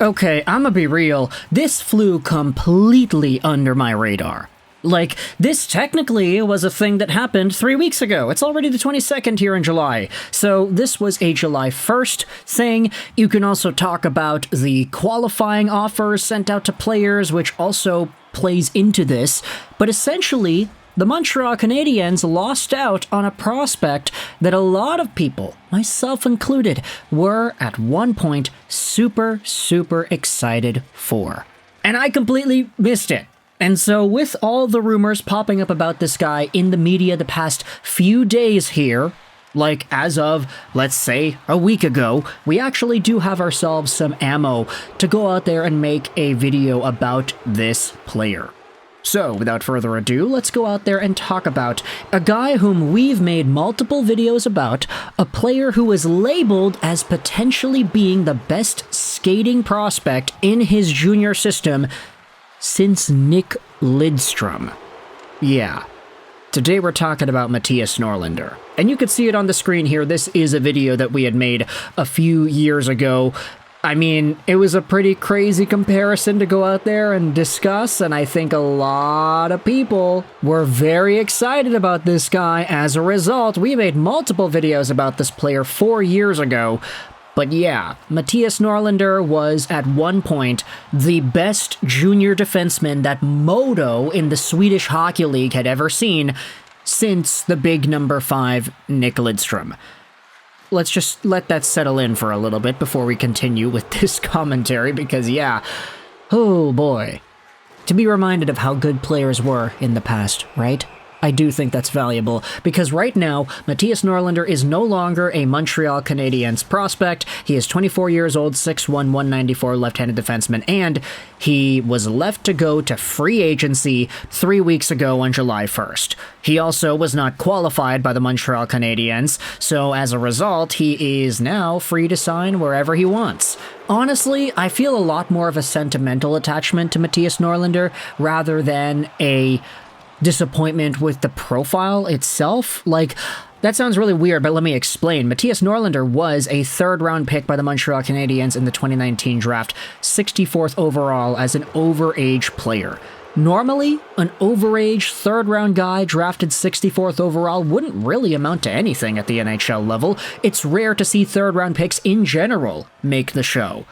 Okay, I'ma be real, this flew completely under my radar. Like, this technically was a thing that happened 3 weeks ago. It's already the 22nd here in July. So this was a July 1st thing. You can also talk about the qualifying offers sent out to players, which also plays into this. But essentially, the Montreal Canadiens lost out on a prospect that a lot of people, myself included, were at one point super excited for. And I completely missed it. And so with all the rumors popping up about this guy in the media the past few days here, like as of, let's say, a week ago, we actually do have ourselves some ammo to go out there and make a video about this player. So, without further ado, let's go out there and talk about a guy whom we've made multiple videos about, a player who is labeled as potentially being the best skating prospect in his junior system since Nick Lindstrom. Yeah. Today we're talking about Mattias Norlinder. And you can see it on the screen here. This is a video that we had made a few years ago. I mean, it was a pretty crazy comparison to go out there and discuss, and I think a lot of people were very excited about this guy. As a result, we made multiple videos about this player 4 years ago. But yeah, Mattias Norlinder was at one point the best junior defenseman that Modo in the Swedish Hockey League had ever seen since the big number 5 Nick Lindstrom. Let's just let that settle in for a little bit before we continue with this commentary, because yeah, oh boy. To be reminded of how good players were in the past, right? I do think that's valuable, because right now, Mattias Norlinder is no longer a Montreal Canadiens prospect. He is 24 years old, 6'1", 194 left-handed defenseman, and he was left to go to free agency 3 weeks ago on July 1st. He also was not qualified by the Montreal Canadiens, so as a result, he is now free to sign wherever he wants. Honestly, I feel a lot more of a sentimental attachment to Mattias Norlinder rather than a disappointment with the profile itself. Like, that sounds really weird, but let me explain. Mattias Norlinder was a third-round pick by the Montreal Canadiens in the 2019 draft, 64th overall as an overage player. Normally, an overage third-round guy drafted 64th overall wouldn't really amount to anything at the NHL level. It's rare to see third-round picks in general make the show.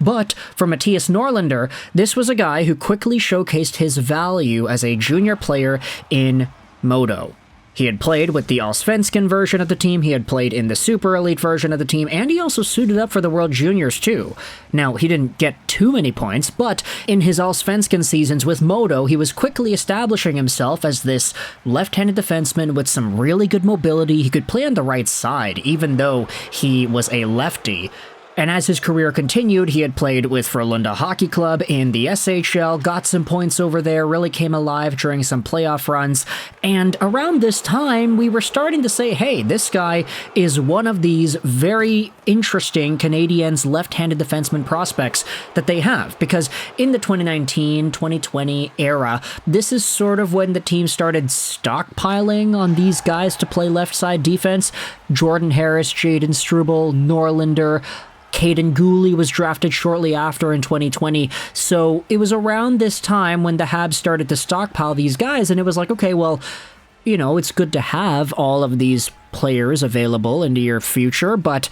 But for Mattias Norlinder, this was a guy who quickly showcased his value as a junior player in Modo. He had played with the Allsvenskan version of the team, he had played in the Super Elite version of the team, and he also suited up for the World Juniors too. Now, he didn't get too many points, but in his Allsvenskan seasons with Modo, he was quickly establishing himself as this left-handed defenseman with some really good mobility. He could play on the right side, even though he was a lefty. And as his career continued, he had played with Frölunda Hockey Club in the SHL, got some points over there, really came alive during some playoff runs, and around this time, we were starting to say, hey, this guy is one of these very interesting Canadiens left-handed defenseman prospects that they have, because in the 2019-2020 era, this is sort of when the team started stockpiling on these guys to play left-side defense. Jordan Harris, Jayden Struble, Norlinder, Cayden was drafted shortly after in 2020, so it was around this time when the Habs started to stockpile these guys, and it was like, okay, well, you know, it's good to have all of these players available into your future, but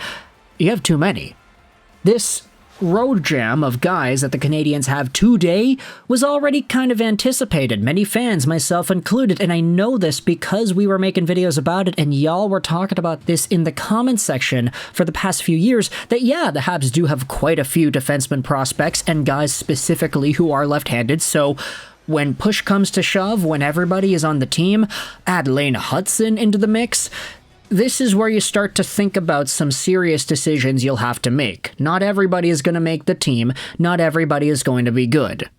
you have too many. This road jam of guys that the Canadiens have today was already kind of anticipated. Many fans, myself included, and I know this because we were making videos about it and y'all were talking about this in the comments section for the past few years, that yeah, the Habs do have quite a few defenseman prospects and guys specifically who are left-handed, so when push comes to shove, when everybody is on the team, add Lane Hudson into the mix, this is where you start to think about some serious decisions you'll have to make. Not everybody is going to make the team. Not everybody is going to be good.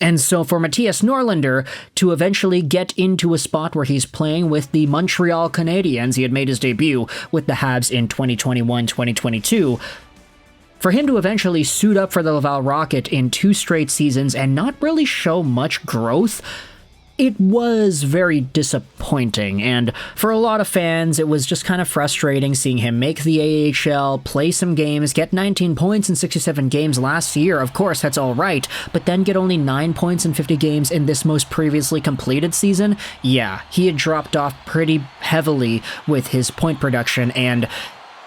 And so for Mattias Norlinder to eventually get into a spot where he's playing with the Montreal Canadiens, he had made his debut with the Habs in 2021-2022, for him to eventually suit up for the Laval Rocket in 2 straight seasons and not really show much growth, It was very disappointing, and for a lot of fans, it was just kind of frustrating seeing him make the AHL, play some games, get 19 points in 67 games last year. Of course, that's all right, but then get only 9 points in 50 games in this most previously completed season? Yeah, he had dropped off pretty heavily with his point production, and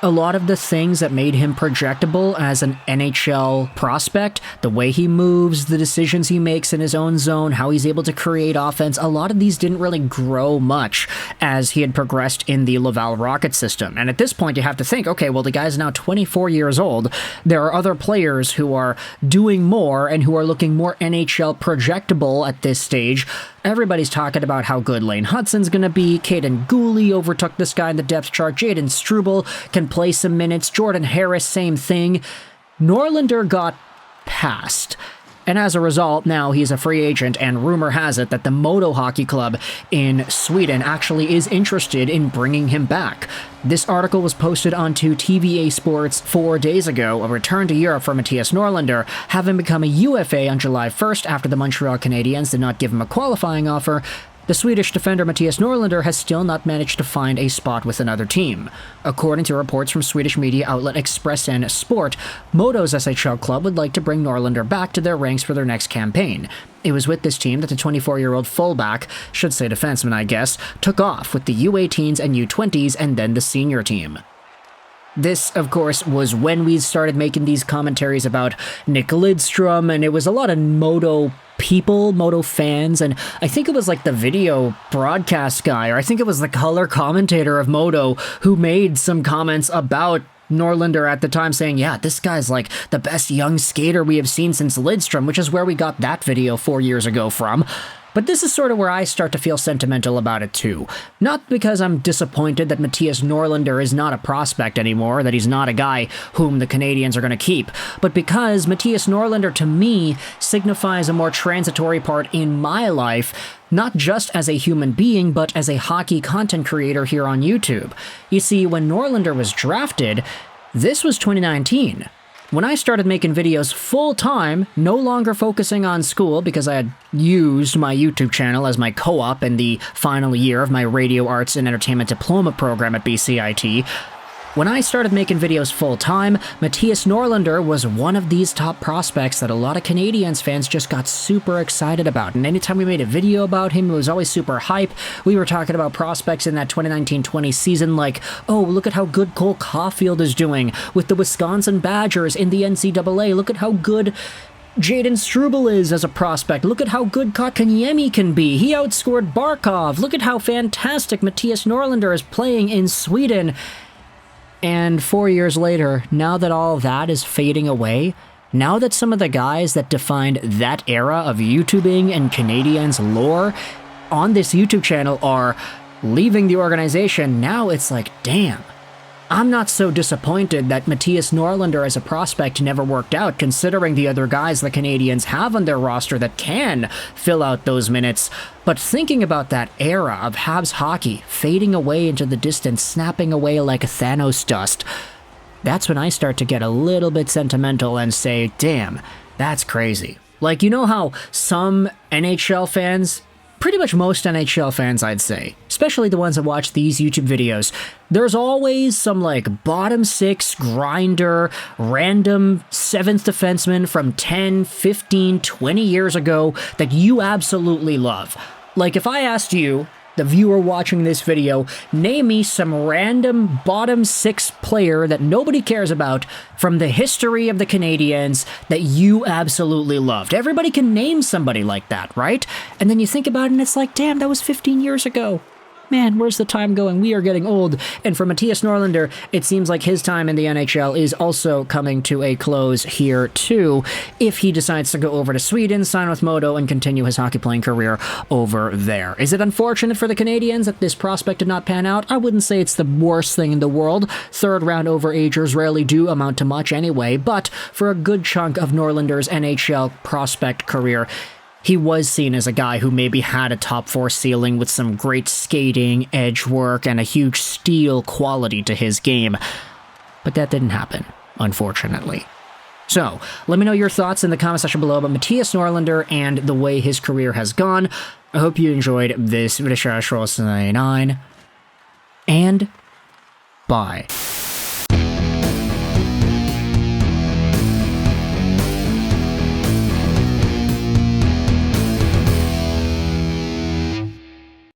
a lot of the things that made him projectable as an NHL prospect, the way he moves, the decisions he makes in his own zone, how he's able to create offense, a lot of these didn't really grow much as he had progressed in the Laval Rocket system. And at this point, you have to think, okay, well, the guy's now 24 years old. There are other players who are doing more and who are looking more NHL projectable at this stage. Everybody's talking about how good Lane Hudson's going to be. Cayden overtook this guy in the depth chart. Jayden Struble can play some minutes. Jordan Harris, same thing. Norlinder got passed. And as a result, now he's a free agent, and rumor has it that the Modo Hockey Club in Sweden actually is interested in bringing him back. This article was posted onto TVA Sports 4 days ago, a return to Europe for Mattias Norlinder, having become a UFA on July 1st after the Montreal Canadiens did not give him a qualifying offer. The Swedish defender Mattias Norlinder has still not managed to find a spot with another team. According to reports from Swedish media outlet Expressen Sport, Modo's SHL club would like to bring Norlinder back to their ranks for their next campaign. It was with this team that the 24-year-old fullback, should say defenseman I guess, took off with the U18s and U20s and then the senior team. This, of course, was when we started making these commentaries about Nick Lindstrom, and it was a lot of Modo people, Modo fans, and I think it was like the video broadcast guy, or I think it was the color commentator of Modo who made some comments about Norlinder at the time saying, yeah, this guy's like the best young skater we have seen since Lindstrom, which is where we got that video 4 years ago from. But this is sort of where I start to feel sentimental about it too. Not because I'm disappointed that Mattias Norlinder is not a prospect anymore, that he's not a guy whom the Canadiens are going to keep, but because Mattias Norlinder to me signifies a more transitory part in my life, not just as a human being, but as a hockey content creator here on YouTube. You see, when Norlinder was drafted, this was 2019. When I started making videos full-time, no longer focusing on school because I had used my YouTube channel as my co-op in the final year of my Radio Arts and Entertainment Diploma program at BCIT, when I started making videos full-time, Mattias Norlinder was one of these top prospects that a lot of Canadiens fans just got super excited about. And anytime we made a video about him, it was always super hype. We were talking about prospects in that 2019-20 season like, oh, look at how good Cole Caulfield is doing with the Wisconsin Badgers in the NCAA. Look at how good Jayden Struble is as a prospect. Look at how good Kotkaniemi can be. He outscored Barkov. Look at how fantastic Mattias Norlinder is playing in Sweden. And 4 years later, now that all of that is fading away, now that some of the guys that defined that era of YouTubing and Canadiens lore on this YouTube channel are leaving the organization, now it's like, damn. I'm not so disappointed that Mattias Norlinder as a prospect never worked out, considering the other guys the Canadiens have on their roster that can fill out those minutes. But thinking about that era of Habs hockey fading away into the distance, snapping away like Thanos dust, that's when I start to get a little bit sentimental and say, damn, that's crazy. Like, you know how some NHL fans, pretty much most NHL fans, I'd say, especially the ones that watch these YouTube videos, there's always some like bottom six grinder, random seventh defenseman from 10, 15, 20 years ago that you absolutely love. Like if I asked you, the viewer watching this video, name me some random bottom six player that nobody cares about from the history of the Canadiens that you absolutely loved. Everybody can name somebody like that, right? And then you think about it and it's like, damn, that was 15 years ago. Man, where's the time going? We are getting old. And for Mattias Norlinder, it seems like his time in the NHL is also coming to a close here too, if he decides to go over to Sweden, sign with Modo, and continue his hockey playing career over there. Is it unfortunate for the Canadiens that this prospect did not pan out? I wouldn't say it's the worst thing in the world. Third-round overagers rarely do amount to much anyway, but for a good chunk of Norlinder's NHL prospect career, he was seen as a guy who maybe had a top four ceiling with some great skating, edge work, and a huge steal quality to his game. But that didn't happen, unfortunately. So, let me know your thoughts in the comment section below about Mattias Norlinder and the way his career has gone. I hope you enjoyed this video, and bye.